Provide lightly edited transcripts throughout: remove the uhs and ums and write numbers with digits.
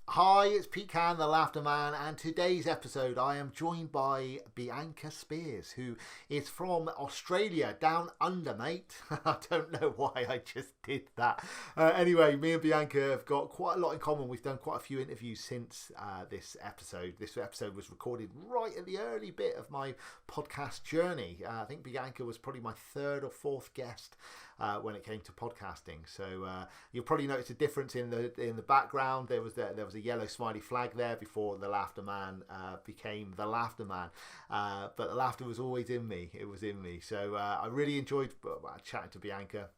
Hi, it's Pete Cann, the Laughter Man, and today's episode I am joined by Bianca Spears, who is from Australia, down under, mate. I don't know why I just did that. Anyway, me and Bianca have got quite a lot in common. We've done quite a few interviews since this episode. This episode was recorded right at the early bit of my podcast journey. I think Bianca was probably my third or fourth guest when it came to podcasting. So you'll probably notice a difference in the background. There was a yellow smiley flag there before the Laughter Man became the Laughter Man. But the laughter was always in me. It was in me. So I really enjoyed chatting to Bianca.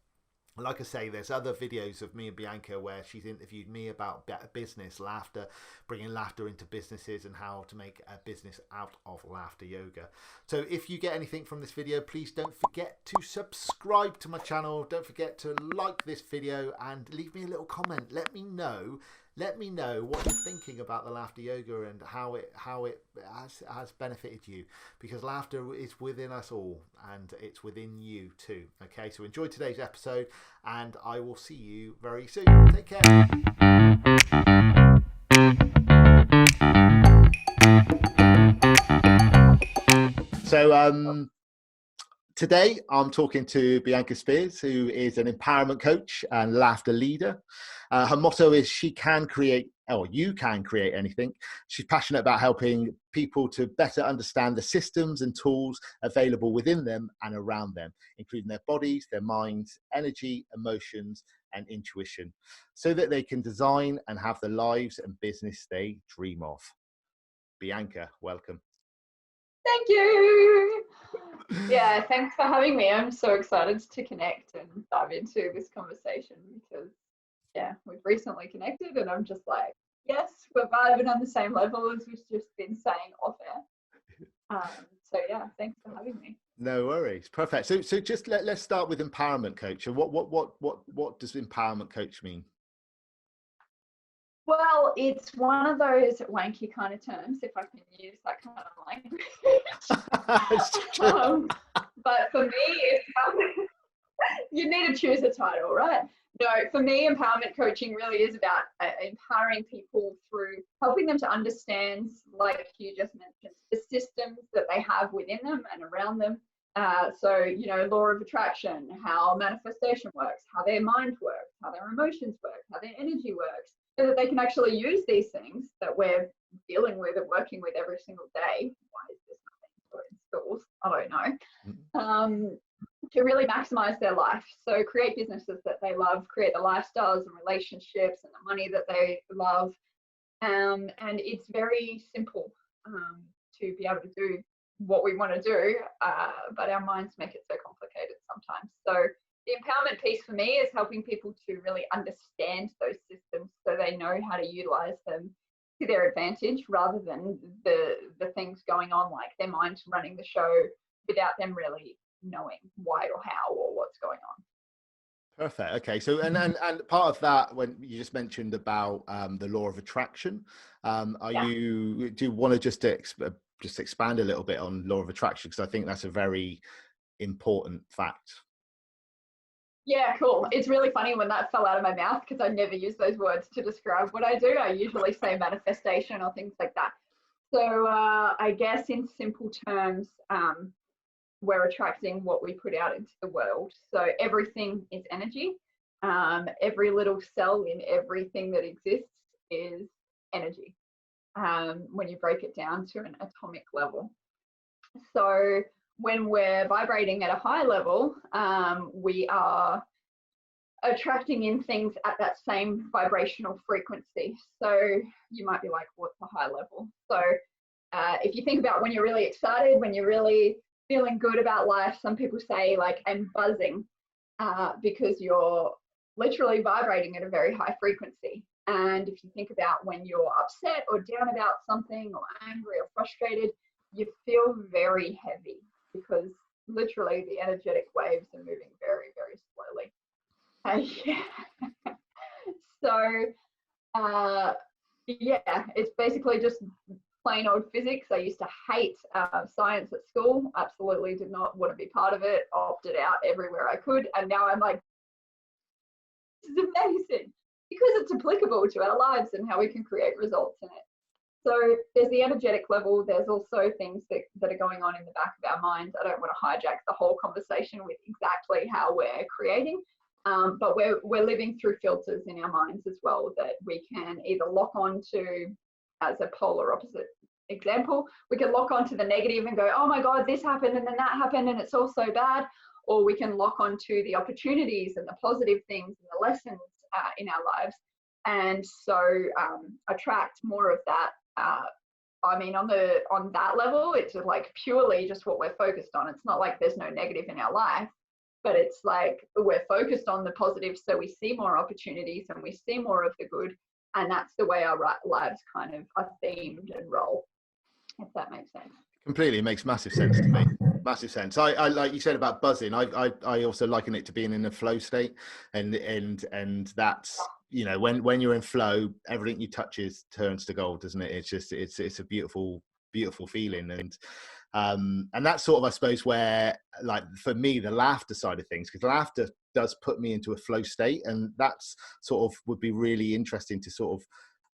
Like I say, there's other videos of me and Bianca where she's interviewed me about better business, laughter, bringing laughter into businesses and how to make a business out of laughter yoga. So if you get anything from this video, please don't forget to subscribe to my channel. Don't forget to like this video and leave me a little comment. Let me know what you're thinking about the laughter yoga and how it has benefited you, because laughter is within us all and it's within you too. Okay, so enjoy today's episode and I will see you very soon. Take care. So today I'm talking to Bianca Spears, who is an empowerment coach and laughter leader. Her motto is she can create, or you can create anything. She's passionate about helping people to better understand the systems and tools available within them and around them, including their bodies, their minds, energy, emotions, and intuition, so that they can design and have the lives and business they dream of. Bianca, welcome. Thank you. Yeah, thanks for having me. I'm so excited to connect and dive into this conversation because, yeah, we've recently connected and I'm just like, yes, we're vibing on the same level as we've just been saying off air. So yeah, thanks for having me. No worries. Perfect. So just let's start with empowerment coach. And what does empowerment coach mean? Well, it's one of those wanky kind of terms, if I can use that kind of language. But for me, it's you need to choose a title, right? No, for me, empowerment coaching really is about empowering people through helping them to understand, like you just mentioned, the systems that they have within them and around them. So, law of attraction, how manifestation works, how their mind works, how their emotions work, how their energy works, so that they can actually use these things that we're dealing with and working with every single day. Why is this nothing in schools? I don't know. To really maximize their life. So create businesses that they love, create the lifestyles and relationships and the money that they love. And it's very simple to be able to do what we want to do, but our minds make it so complicated sometimes. So the empowerment piece for me is helping people to really understand those systems so they know how to utilize them to their advantage, rather than the things going on, like their mind's running the show without them really knowing why or how or what's going on. Perfect. Okay. So and part of that, when you just mentioned about the law of attraction, do you want to just expand a little bit on law of attraction, because I think that's a very important fact. Yeah, cool. It's really funny when that fell out of my mouth because I never use those words to describe what I do. I usually say manifestation or things like that. So I guess in simple terms, we're attracting what we put out into the world. So everything is energy. Every little cell in everything that exists is energy, when you break it down to an atomic level. So when we're vibrating at a high level, we are attracting in things at that same vibrational frequency. So you might be like, what's a high level? So if you think about when you're really excited, when you're really feeling good about life, some people say like I'm buzzing, because you're literally vibrating at a very high frequency. And if you think about when you're upset or down about something or angry or frustrated, you feel very heavy because literally the energetic waves are moving very, very slowly. So it's basically just plain old physics. I used to hate science at school, absolutely did not want to be part of it, opted out everywhere I could, and now I'm like, this is amazing. because it's applicable to our lives and how we can create results in it. So there's the energetic level. There's also things that are going on in the back of our minds. I don't want to hijack the whole conversation with exactly how we're creating, but we're living through filters in our minds as well that we can either lock on to, as a polar opposite example, we can lock onto the negative and go, oh my God, this happened and then that happened and it's all so bad. Or we can lock onto the opportunities and the positive things and the lessons in our lives. And so attract more of that. I mean, on that level, it's like purely just what we're focused on. It's not like there's no negative in our life, but it's like we're focused on the positive, so we see more opportunities and we see more of the good. And that's the way our lives kind of are themed and roll, if that makes sense. Completely, it makes massive sense to me. Massive sense. I like you said about buzzing. I also liken it to being in a flow state, and that's, you know, when you're in flow, everything you touch turns to gold, doesn't it? It's just it's a beautiful feeling, and that's sort of, I suppose, where, like, for me, the laughter side of things, because laughter does put me into a flow state, and that's sort of would be really interesting to sort of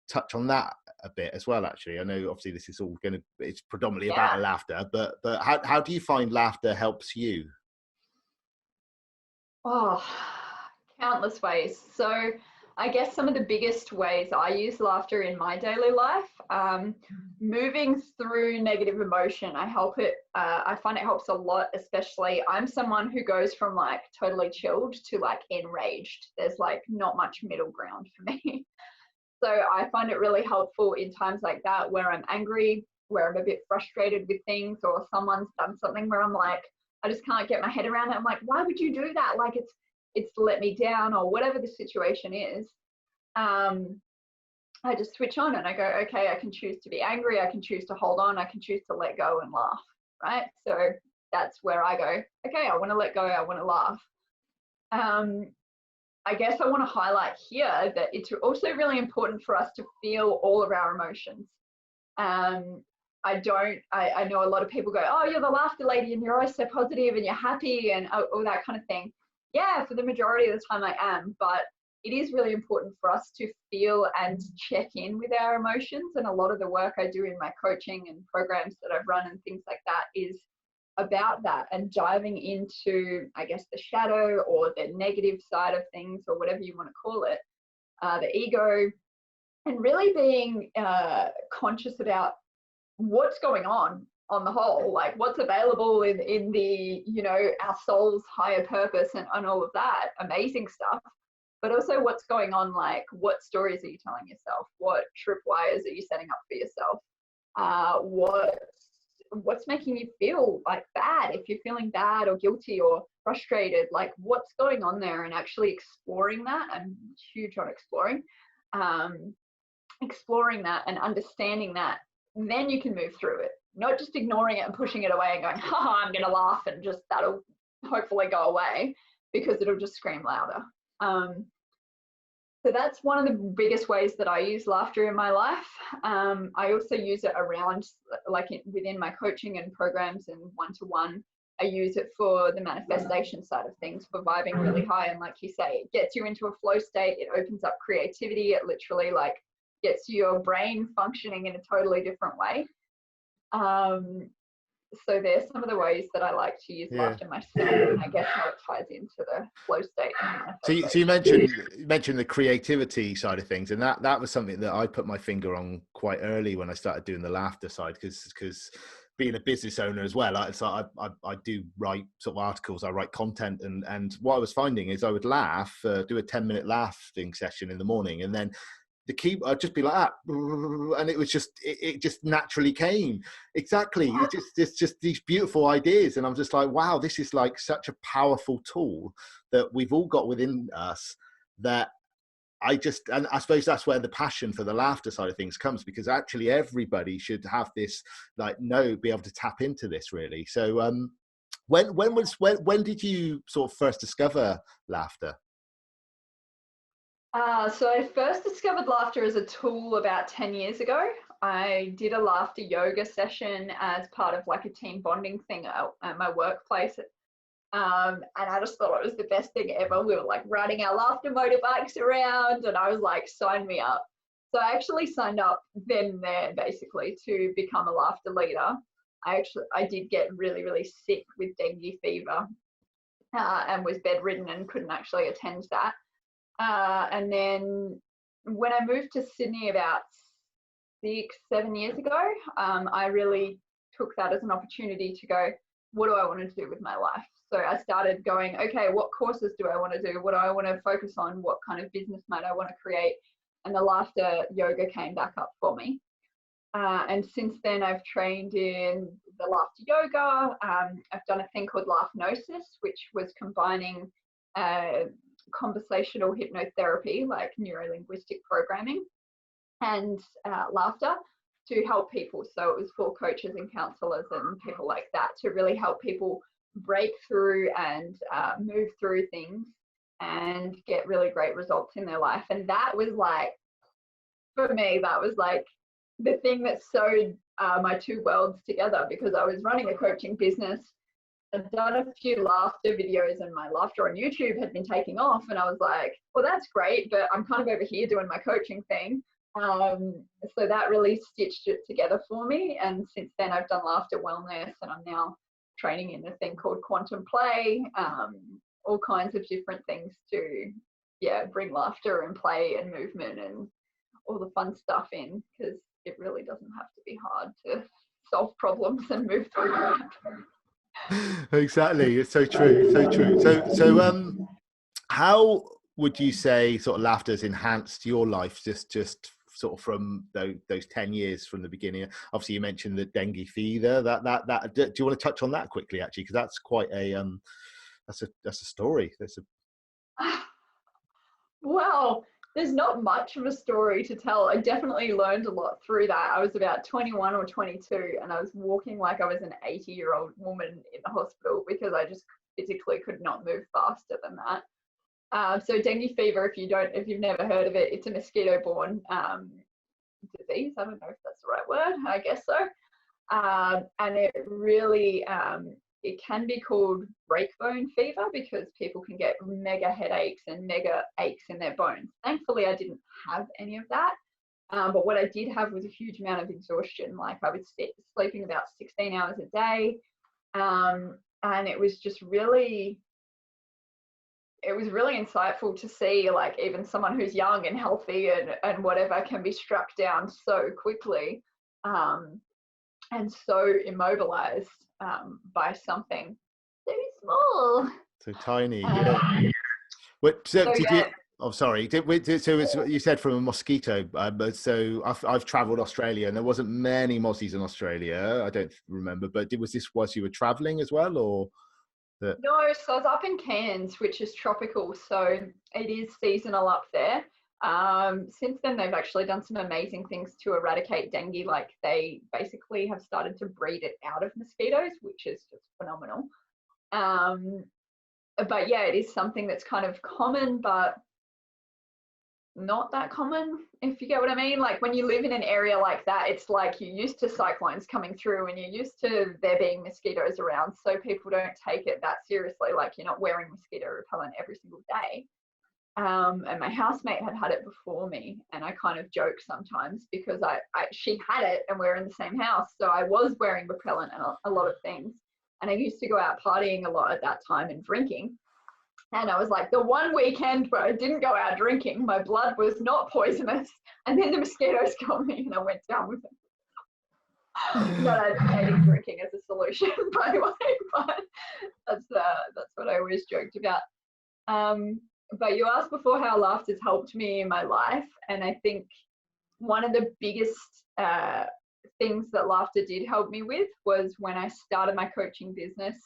touch on that a bit as well. Actually, I know obviously this is all it's predominantly about laughter, but how do you find laughter helps you? Oh, countless ways. So I guess some of the biggest ways I use laughter in my daily life, moving through negative emotion, I find it helps a lot. Especially, I'm someone who goes from like totally chilled to like enraged. There's like not much middle ground for me. So I find it really helpful in times like that, where I'm angry, where I'm a bit frustrated with things, or someone's done something where I'm like, I just can't get my head around it. I'm like, why would you do that? Like it's let me down, or whatever the situation is. I just switch on and I go, okay, I can choose to be angry. I can choose to hold on. I can choose to let go and laugh, right? So that's where I go, okay, I want to let go. I want to laugh. I guess I want to highlight here that it's also really important for us to feel all of our emotions. I know a lot of people go, oh, you're the laughter lady and you're always so positive and you're happy and all that kind of thing. Yeah, for the majority of the time I am, but it is really important for us to feel and check in with our emotions. And a lot of the work I do in my coaching and programs that I've run and things like that is about that, and diving into, I guess, the shadow or the negative side of things, or whatever you want to call it, the ego, and really being conscious about what's going on the whole, like what's available in the, you know, our soul's higher purpose and all of that amazing stuff, but also what's going on, like what stories are you telling yourself, what tripwires are you setting up for yourself, what's making you feel like bad, if you're feeling bad or guilty or frustrated, like what's going on there, and actually exploring that. I'm huge on exploring that and understanding that. Then you can move through it, not just ignoring it and pushing it away and going, haha, I'm gonna laugh and just that'll hopefully go away, because it'll just scream louder. So that's one of the biggest ways that I use laughter in my life. I also use it around, like within my coaching and programs and one-to-one. I use it for the manifestation side of things, for vibing really high. And like you say, it gets you into a flow state. It opens up creativity. It literally like gets your brain functioning in a totally different way. So there's some of the ways that I like to use laughter myself, and I guess how it ties into the flow state. So you mentioned the creativity side of things, and that was something that I put my finger on quite early when I started doing the laughter side, because being a business owner as well, I do write sort of articles, I write content, and what I was finding is I would laugh, do a 10-minute laughing session in the morning, and then the key, I'd just be like that, and it was just, it just naturally came. Exactly. It's just these beautiful ideas, and I'm just like, wow, this is like such a powerful tool that we've all got within us. That and I suppose that's where the passion for the laughter side of things comes, because actually everybody should have this, like, be able to tap into this really. So when did you sort of first discover laughter? So I first discovered laughter as a tool about 10 years ago. I did a laughter yoga session as part of like a team bonding thing at my workplace. And I just thought it was the best thing ever. We were like riding our laughter motorbikes around, and I was like, sign me up. So I actually signed up then and there basically to become a laughter leader. I did get really, really sick with dengue fever, and was bedridden and couldn't actually attend that. And then when I moved to Sydney about 6-7 years ago, I really took that as an opportunity to go, what do I want to do with my life? So I started going, okay, what courses do I want to do? What do I want to focus on? What kind of business might I want to create? And the laughter yoga came back up for me. And since then, I've trained in the laughter yoga. I've done a thing called Laughnosis, which was combining conversational hypnotherapy, like neuro-linguistic programming, and laughter to help people. So it was for coaches and counselors and people like that to really help people break through and move through things and get really great results in their life. And that was like, for me, that was like the thing that sewed my two worlds together, because I was running a coaching business. I'd done a few laughter videos and my laughter on YouTube had been taking off, and I was like, well, that's great, but I'm kind of over here doing my coaching thing. So that really stitched it together for me. And since then I've done laughter wellness, and I'm now training in a thing called quantum play, all kinds of different things to bring laughter and play and movement and all the fun stuff in, because it really doesn't have to be hard to solve problems and move through them. Exactly, it's so true, so true. So how would you say sort of laughter's enhanced your life, just sort of from those 10 years from the beginning? Obviously you mentioned the dengue fever, that do you want to touch on that quickly, actually, because that's quite a that's a story. Well, there's not much of a story to tell. I definitely learned a lot through that. I was about 21 or 22, and I was walking like I was an 80-year-old woman in the hospital because I just physically could not move faster than that. So dengue fever, if you've never heard of it, it's a mosquito-borne disease. I don't know if that's the right word. I guess so. And it really, it can be called breakbone fever because people can get mega headaches and mega aches in their bones. Thankfully, I didn't have any of that. But what I did have was a huge amount of exhaustion. Like I was sleeping about 16 hours a day. And it was just really, insightful to see, like, even someone who's young and healthy and whatever can be struck down so quickly and so immobilized by something so small. So tiny, yeah. So did you? Oh, sorry. So you said from a mosquito, but so I've travelled Australia, and there wasn't many mozzies in Australia. I don't remember, but was this whilst you were travelling as well, or? No, so I was up in Cairns, which is tropical, so it is seasonal up there. Since then, they've actually done some amazing things to eradicate dengue. Like they basically have started to breed it out of mosquitoes, which is just phenomenal. But yeah, it is something that's kind of common, but not that common, if you get what I mean. Like when you live in an area like that, it's like you're used to cyclones coming through and you're used to there being mosquitoes around, so people don't take it that seriously. Like you're not wearing mosquito repellent every single day. And my housemate had it before me, and I kind of joke sometimes because she had it and we're in the same house, so I was wearing repellent and a lot of things, and I used to go out partying a lot at that time and drinking. And I was like, the one weekend where I didn't go out drinking, my blood was not poisonous, and then the mosquitoes got me and I went down with it. Not advocating drinking as a solution, by the way, but that's what I always joked about. But you asked before how laughter's helped me in my life, and I think one of the biggest things that laughter did help me with was when I started my coaching business.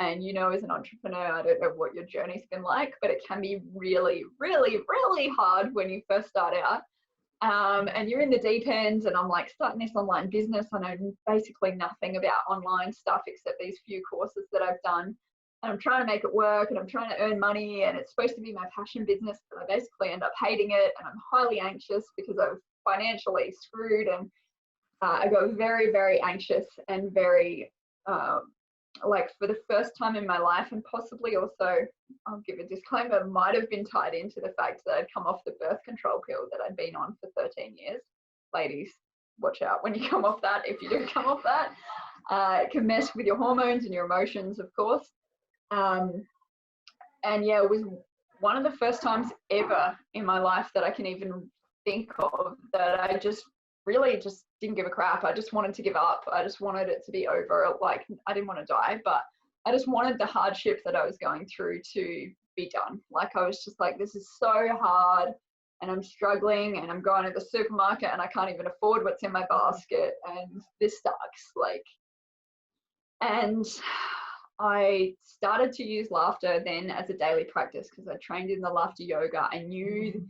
And as an entrepreneur, I don't know what your journey's been like, but it can be really, really, really hard when you first start out. And you're in the deep end, and I'm like starting this online business. I know basically nothing about online stuff except these few courses that I've done. And I'm trying to make it work, and I'm trying to earn money, and it's supposed to be my passion business, but I basically end up hating it, and I'm highly anxious because I'm financially screwed, and I got very, very anxious and very like for the first time in my life, and possibly also, I'll give a disclaimer, might have been tied into the fact that I'd come off the birth control pill that I'd been on for 13 years. Ladies, watch out when you come off that. If you do come off that, it can mess with your hormones and your emotions, of course. And yeah, it was one of the first times ever in my life that I can even think of that I just really just didn't give a crap. I just wanted to give up. I just wanted it to be over. Like, I didn't want to die, but I just wanted the hardship that I was going through to be done. Like, I was just like, this is so hard and I'm struggling and I'm going to the supermarket and I can't even afford what's in my basket and this sucks. Like, and I started to use laughter then as a daily practice because I trained in the laughter yoga. I knew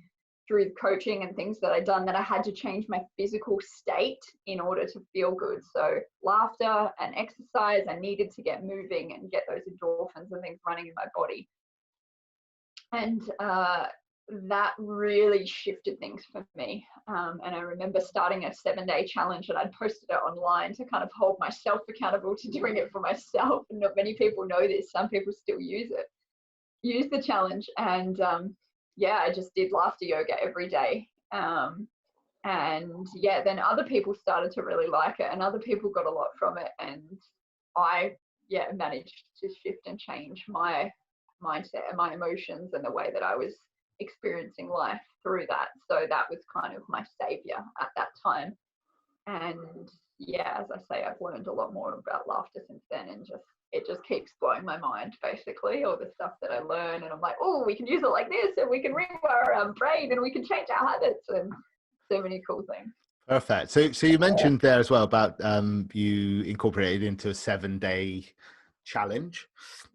through coaching and things that I'd done that I had to change my physical state in order to feel good. So laughter and exercise, I needed to get moving and get those endorphins and things running in my body. And that really shifted things for me. And I remember starting a 7-day challenge, and I'd posted it online to kind of hold myself accountable to doing it for myself. And not many people know this. Some people still use the challenge. And yeah, I just did laughter yoga every day. And yeah, then other people started to really like it and other people got a lot from it. And I, yeah, managed to shift and change my mindset and my emotions and the way that I was experiencing life through that. So that was kind of my savior at that time. And yeah, as I say, I've learned a lot more about laughter since then, and it just keeps blowing my mind, basically, all the stuff that I learn. And I'm like, oh, we can use it like this, and we can rewire our brain, and we can change our habits, and so many cool things. Perfect. So you mentioned there as well about you incorporated into a 7-day challenge.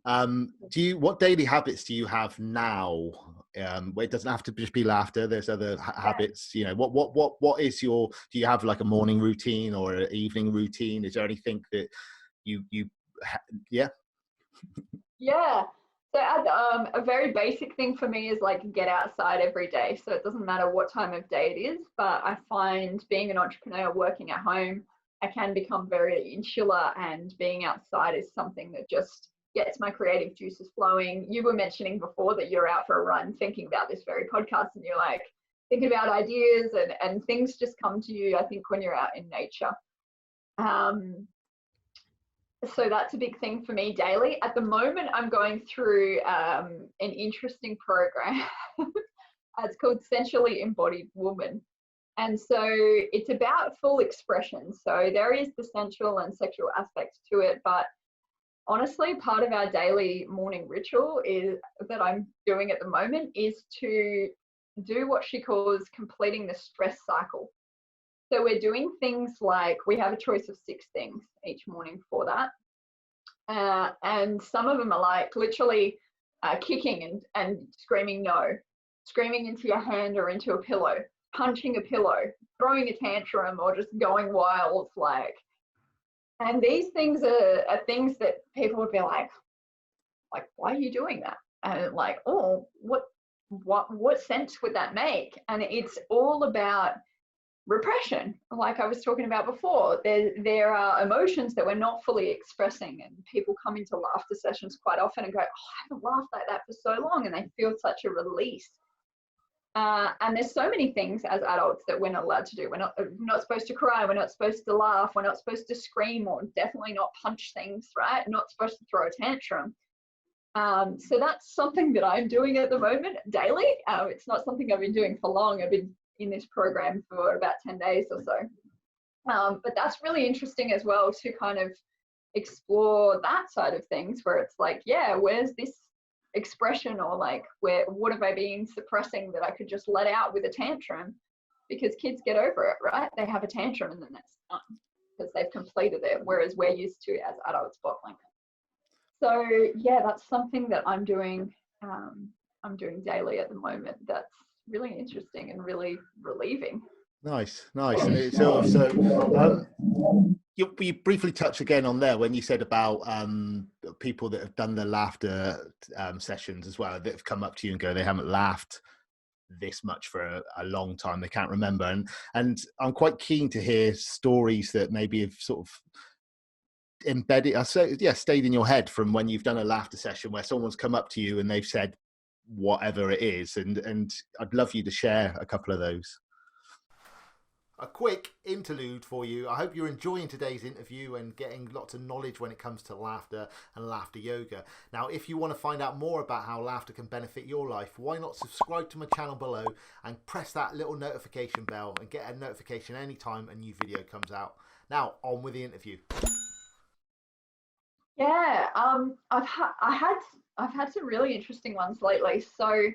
What daily habits do you have now? Where it doesn't have to just be laughter. There's other habits. You know, what is your? Do you have like a morning routine or an evening routine? Is there anything that you yeah? Yeah. So a very basic thing for me is like get outside every day. So it doesn't matter what time of day it is, but I find being an entrepreneur working at home, I can become very insular, and being outside is something that just gets my creative juices flowing. You were mentioning before that you're out for a run thinking about this very podcast, and you're like thinking about ideas and things just come to you, I think, when you're out in nature. So that's a big thing for me daily. At the moment, I'm going through an interesting program. It's called Sensually Embodied Woman. And so it's about full expression. So there is the sensual and sexual aspects to it. But honestly, part of our daily morning ritual is that I'm doing at the moment is to do what she calls completing the stress cycle. So we're doing things like, we have a choice of 6 things each morning for that. And some of them are like literally kicking and screaming no, screaming into your hand or into a pillow, punching a pillow, throwing a tantrum, or just going wild. Like, and these things are things that people would be like, why are you doing that? And like, oh, what sense would that make? And it's all about repression, like I was talking about before. There are emotions that we're not fully expressing, and people come into laughter sessions quite often and go, oh, I haven't laughed like that for so long, and they feel such a release. And there's so many things as adults that we're not allowed to do. We're not supposed to cry, we're not supposed to laugh, we're not supposed to scream, or definitely not punch things, right? Not supposed to throw a tantrum. So that's something that I'm doing at the moment daily. It's not something I've been doing for long. I've been in this program for about 10 days or so. But that's really interesting as well, to kind of explore that side of things, where it's like, yeah, where's this expression, or like, what have I been suppressing that I could just let out with a tantrum? Because kids get over it, right? They have a tantrum and then that's done because they've completed it, whereas we're used to, as adults, bottling it. So yeah, that's something that I'm doing daily at the moment. That's really interesting and really relieving. Nice. And it's also you briefly touched again on there when you said about people that have done the laughter sessions as well, that have come up to you and go, they haven't laughed this much for a long time, they can't remember. And I'm quite keen to hear stories that maybe have sort of embedded, stayed in your head from when you've done a laughter session where someone's come up to you and they've said whatever it is, and I'd love you to share a couple of those. A quick interlude for you. I hope you're enjoying today's interview and getting lots of knowledge when it comes to laughter and laughter yoga. Now, if you want to find out more about how laughter can benefit your life, why not subscribe to my channel below and press that little notification bell and get a notification anytime a new video comes out. Now, on with the interview. Yeah, I've had some really interesting ones lately. So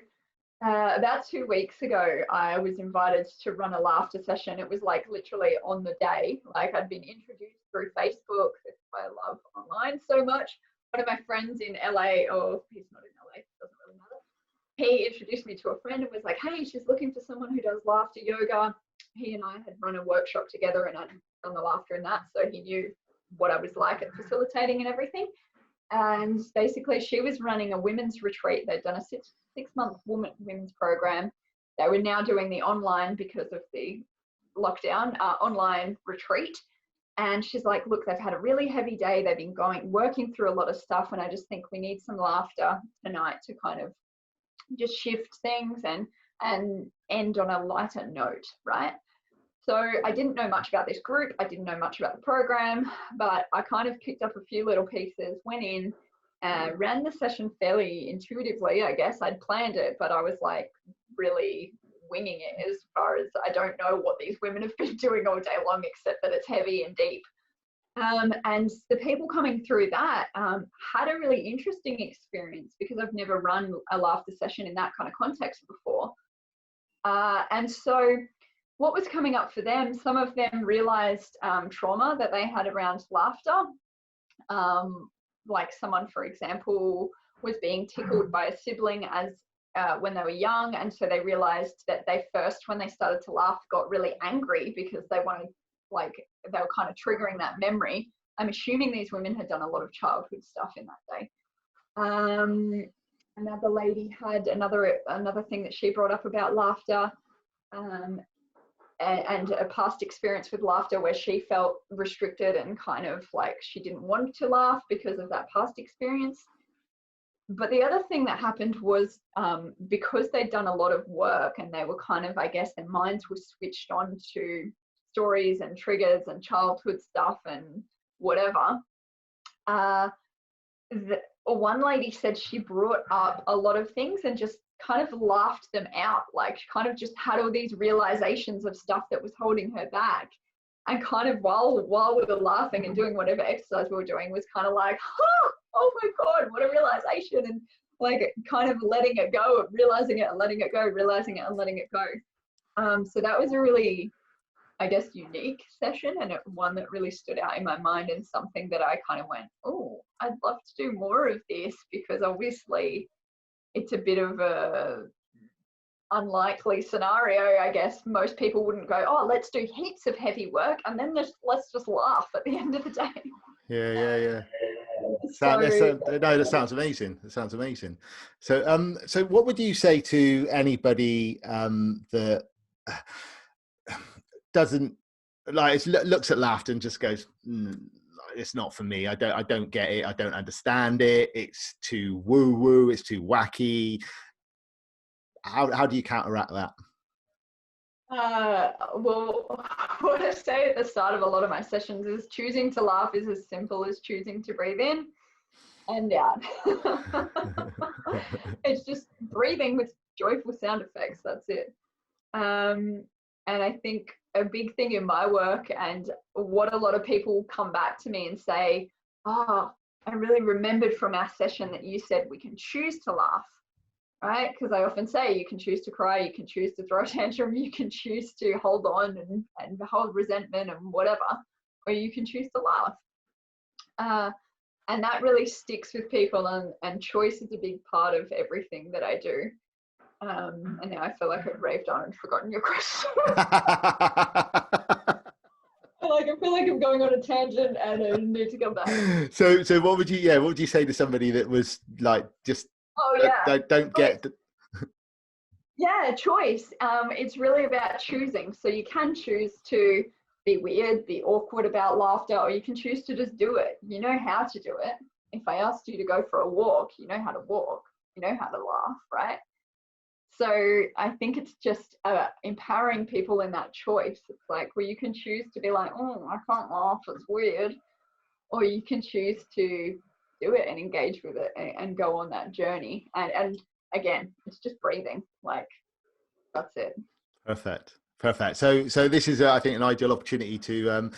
about 2 weeks ago, I was invited to run a laughter session. It was like literally on the day. Like I'd been introduced through Facebook. That's why I love online so much. One of my friends in LA, or he's not in LA, doesn't really matter. He introduced me to a friend and was like, hey, she's looking for someone who does laughter yoga. He and I had run a workshop together and I'd done the laughter in that. So he knew what I was like at facilitating and everything. And basically she was running a women's retreat. They'd done a six-month women's program. They were now doing the online, because of the lockdown, online retreat. And she's like, look, they've had a really heavy day. They've been working through a lot of stuff. And I just think we need some laughter tonight to kind of just shift things and end on a lighter note, right? So I didn't know much about this group. I didn't know much about the program, but I kind of picked up a few little pieces, went in, ran the session fairly intuitively. I guess I'd planned it, but I was like really winging it as far as I don't know what these women have been doing all day long, except that it's heavy and deep. And the people coming through that had a really interesting experience, because I've never run a laughter session in that kind of context before. And so what was coming up for them, some of them realized trauma that they had around laughter. Like someone, for example, was being tickled by a sibling as when they were young, and so they realized that they first, when they started to laugh, got really angry because they wanted, like, they were kind of triggering that memory. I'm assuming these women had done a lot of childhood stuff in that day. Another lady had another thing that she brought up about laughter, and a past experience with laughter where she felt restricted and kind of like she didn't want to laugh because of that past experience. But the other thing that happened was because they'd done a lot of work and they were kind of, I guess, their minds were switched on to stories and triggers and childhood stuff and whatever. One lady said she brought up a lot of things and just kind of laughed them out, like kind of just had all these realizations of stuff that was holding her back, and kind of while we were laughing and doing whatever exercise we were doing was kind of like, oh my god, what a realization, and like kind of letting it go, realizing it and letting it go, realizing it and letting it go. So that was a really, I guess, unique session, and one that really stood out in my mind, and something that I kind of went, oh, I'd love to do more of this, because obviously it's a bit of a unlikely scenario. I guess most people wouldn't go, oh, let's do heaps of heavy work and then let's just laugh at the end of the day. Yeah. So, no, that sounds amazing. That sounds amazing. So what would you say to anybody that doesn't, like, looks at laughter and just goes, it's not for me. I don't get it. I don't understand it. It's too woo-woo. It's too wacky. How do you counteract that? Well, what I say at the start of a lot of my sessions is choosing to laugh is as simple as choosing to breathe in and out. It's just breathing with joyful sound effects. That's it. And I think a big thing in my work, and what a lot of people come back to me and say, oh, I really remembered from our session that you said we can choose to laugh, right? Because I often say you can choose to cry, you can choose to throw a tantrum, you can choose to hold on and hold resentment and whatever, or you can choose to laugh. And that really sticks with people, and choice is a big part of everything that I do. And now I feel like I've raved on and forgotten your question. I feel like I'm going on a tangent and I need to come back. So what would you say to somebody that was like, just don't get choice. It's really about choosing. So you can choose to be weird, be awkward about laughter, or you can choose to just do it. You know how to do it. If I asked you to go for a walk, you know how to walk, you know how to laugh, right? So I think it's just empowering people in that choice. It's like, well, you can choose to be like, oh, I can't laugh, it's weird. Or you can choose to do it and engage with it and go on that journey. And again, it's just breathing. Like, that's it. Perfect. So this is, I think, an ideal opportunity to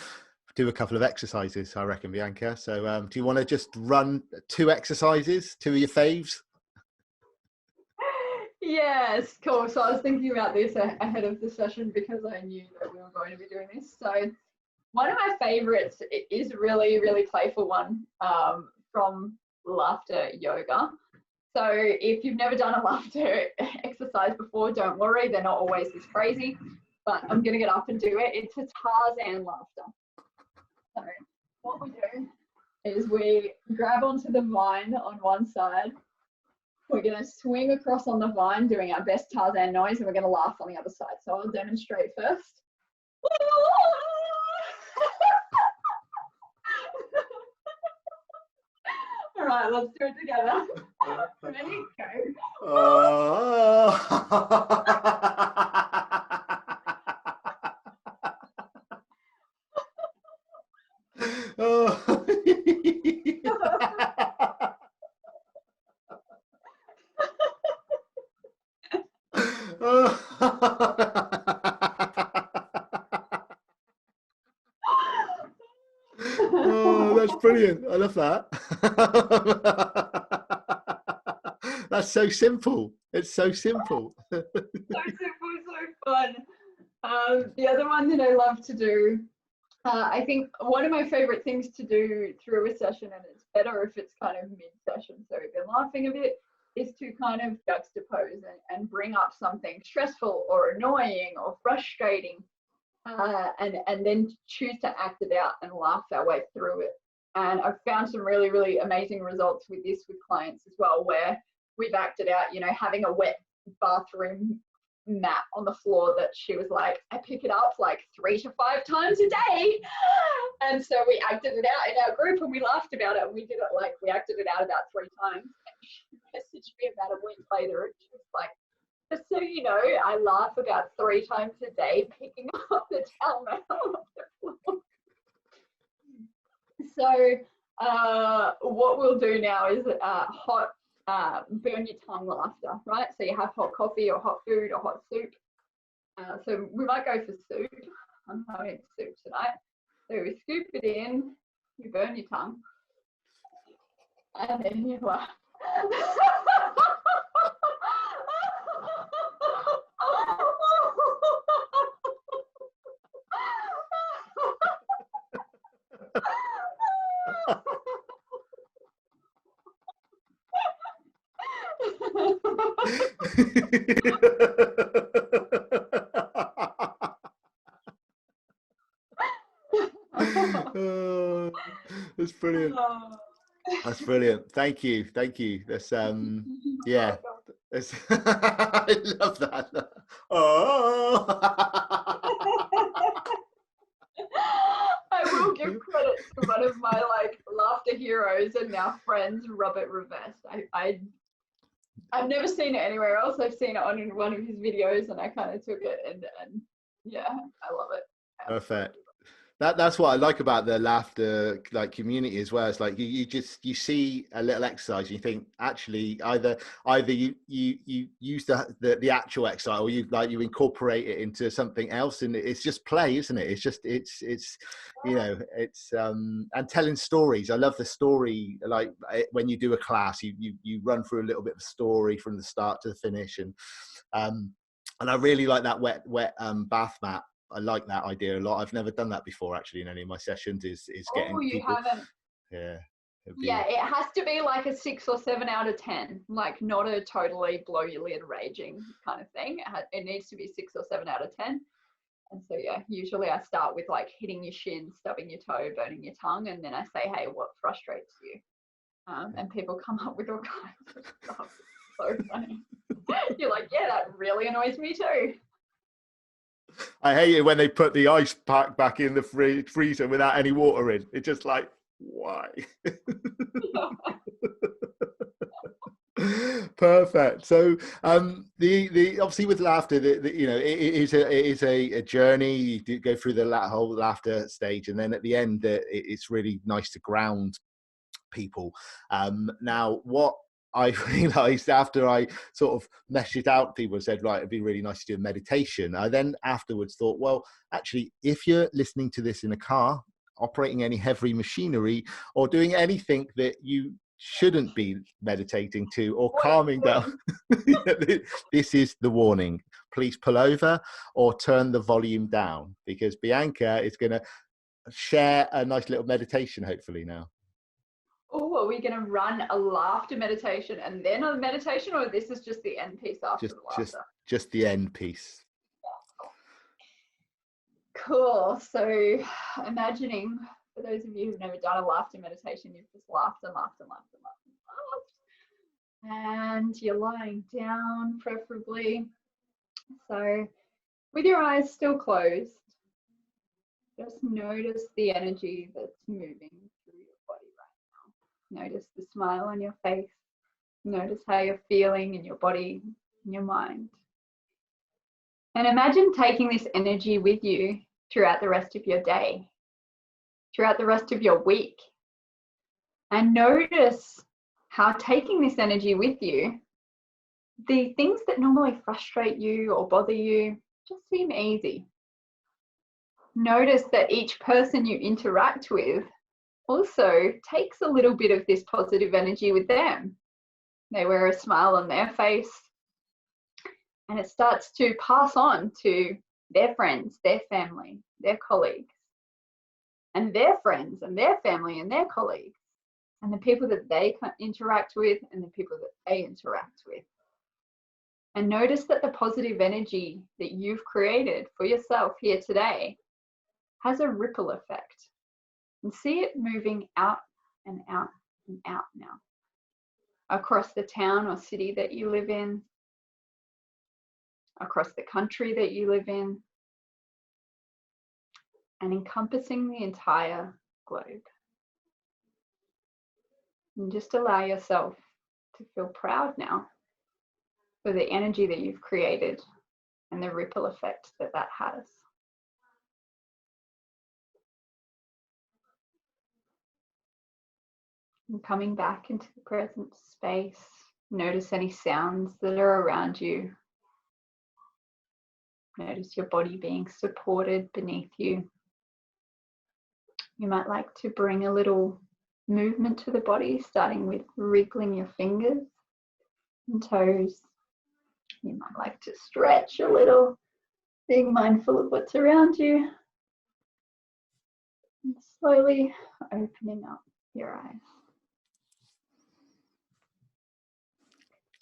do a couple of exercises, I reckon, Bianca. So do you want to just run 2 exercises, 2 of your faves? Yes, cool. So I was thinking about this ahead of the session because I knew that we were going to be doing this. So one of my favorites is really, really playful one from laughter yoga. So if you've never done a laughter exercise before, don't worry, they're not always this crazy, but I'm going to get up and do it. It's a Tarzan laughter. So what we do is we grab onto the vine on one side. We're going to swing across on the vine doing our best Tarzan noise, and we're going to laugh on the other side. So I'll demonstrate first. All right, let's do it together. Ready? Go. Oh, that's brilliant. I love that. That's so simple. It's so simple. So simple, so fun. The other one that I love to do, I think one of my favorite things to do through a session, and it's better if it's kind of mid-session, so if you're laughing a bit, is to kind of juxtapose and bring up something stressful or annoying or frustrating, and then choose to act it out and laugh our way through it. And I've found some really, really amazing results with this with clients as well, where we've acted out, you know, having a wet bathroom mat on the floor that she was like, I pick it up like 3 to 5 times a day. And so we acted it out in our group and we laughed about it. And we did it like, we acted it out about 3 times. And she messaged me about a week later and she was like, just so you know, I laugh about 3 times a day picking up the towel mat off the floor. So what we'll do now is hot burn your tongue laughter, right? So you have hot coffee or hot food or hot soup. So we might go for soup. I'm having soup tonight. So we scoop it in, you burn your tongue, and then you laugh. Oh, that's brilliant. That's brilliant. Thank you. That's yeah. That's, I love that. Oh. I will give credit to one of my like laughter heroes and now friends, Robert Rivest. I've never seen it anywhere else. I've seen it on one of his videos and I kind of took it and yeah, I love it. Perfect. That's what I like about the laughter like community as well. It's like you see a little exercise and you think actually either you use the actual exercise or you incorporate it into something else, and it's just play, isn't it? It's just it's you know, it's and telling stories. I love the story, like when you do a class you run through a little bit of a story from the start to the finish, and I really like that wet bath mat. I like that idea a lot. I've never done that before actually in any of my sessions. Is getting people. Haven't. Yeah. Yeah, it has to be like a 6 or 7 out of 10, like not a totally blow your lid raging kind of thing. It needs to be 6 or 7 out of 10. And so yeah, usually I start with like hitting your shin, stubbing your toe, burning your tongue, and then I say, hey, what frustrates you? And people come up with all kinds of stuff. It's so funny. You're like, yeah, that really annoys me too. I hate it when they put the ice pack back in the freezer without any water in. It's just like, why? Perfect. So the obviously with laughter, you know, it is a journey. You do go through the whole laughter stage, and then at the end, it's really nice to ground people. Now, what I realized after I sort of meshed it out, people said, right, it'd be really nice to do a meditation. I then afterwards thought, well, actually, if you're listening to this in a car, operating any heavy machinery, or doing anything that you shouldn't be meditating to or calming down, this is the warning. Please pull over or turn the volume down, because Bianca is going to share a nice little meditation, hopefully now. Oh, are we going to run a laughter meditation and then a meditation, or this is just the end piece after the laughter? Just the end piece. Cool. So imagining, for those of you who've never done a laughter meditation, you've just laughed and laughed and laughed and laughed and laughed. And you're lying down, preferably. So with your eyes still closed, just notice the energy that's moving through your body right now. Notice the smile on your face. Notice how you're feeling in your body, in your mind. And imagine taking this energy with you throughout the rest of your day, throughout the rest of your week. And notice how taking this energy with you, the things that normally frustrate you or bother you just seem easy. Notice that each person you interact with also takes a little bit of this positive energy with them. They wear a smile on their face, and it starts to pass on to their friends, their family, their colleagues, and their friends and their family and their colleagues, and the people that they interact with and the people that they interact with. And notice that the positive energy that you've created for yourself here today has a ripple effect. And see it moving out and out and out now, across the town or city that you live in, across the country that you live in, and encompassing the entire globe. And just allow yourself to feel proud now for the energy that you've created and the ripple effect that that has. And coming back into the present space, notice any sounds that are around you. Notice your body being supported beneath you. You might like to bring a little movement to the body, starting with wriggling your fingers and toes. You might like to stretch a little, being mindful of what's around you. And slowly opening up your eyes.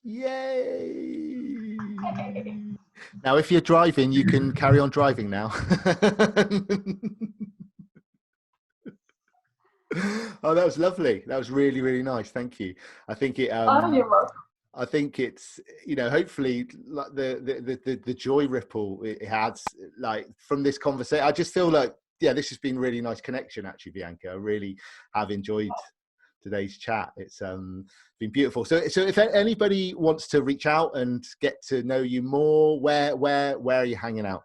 Yay! Now, if you're driving, you can carry on driving now. Oh, that was lovely. That was really, really nice. Thank you. I think it. Oh, you're welcome. I think it's, you know, hopefully like the joy ripple it has, like from this conversation. I just feel like, yeah, this has been really nice connection actually, Bianca. I really have enjoyed today's chat. It's been beautiful. So if anybody wants to reach out and get to know you more, where are you hanging out?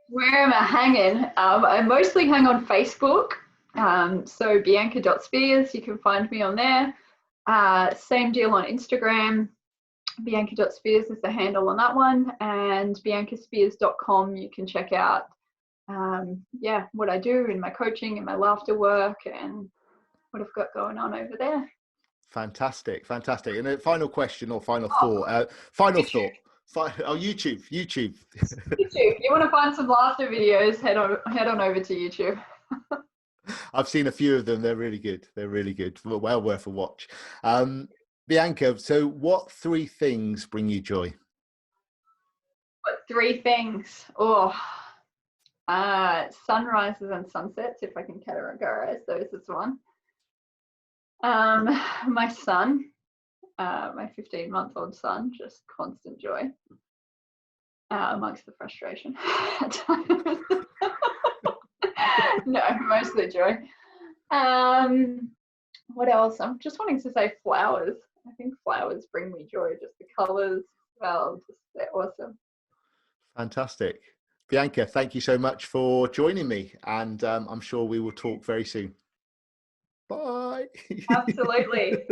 Where am I hanging? I mostly hang on Facebook. So Bianca.Spears, you can find me on there. Same deal on Instagram. Bianca.Spears is the handle on that one. And biancaspears.com, you can check out what I do in my coaching and my laughter work and what I've got going on over there. Fantastic. And a final question or final thought. YouTube. YouTube. YouTube. If you want to find some laughter videos, head on over to YouTube. I've seen a few of them. They're really good. Well worth a watch. Bianca, so what 3 things bring you joy? What 3 things? Sunrises and sunsets, if I can categorize those as one. My son, my 15-month-old son, just constant joy. amongst the frustration. No, mostly joy. What else? I'm just wanting to say flowers. I think flowers bring me joy. Just the colours, well, just they're awesome. Fantastic. Bianca, thank you so much for joining me, and I'm sure we will talk very soon. Bye. Absolutely.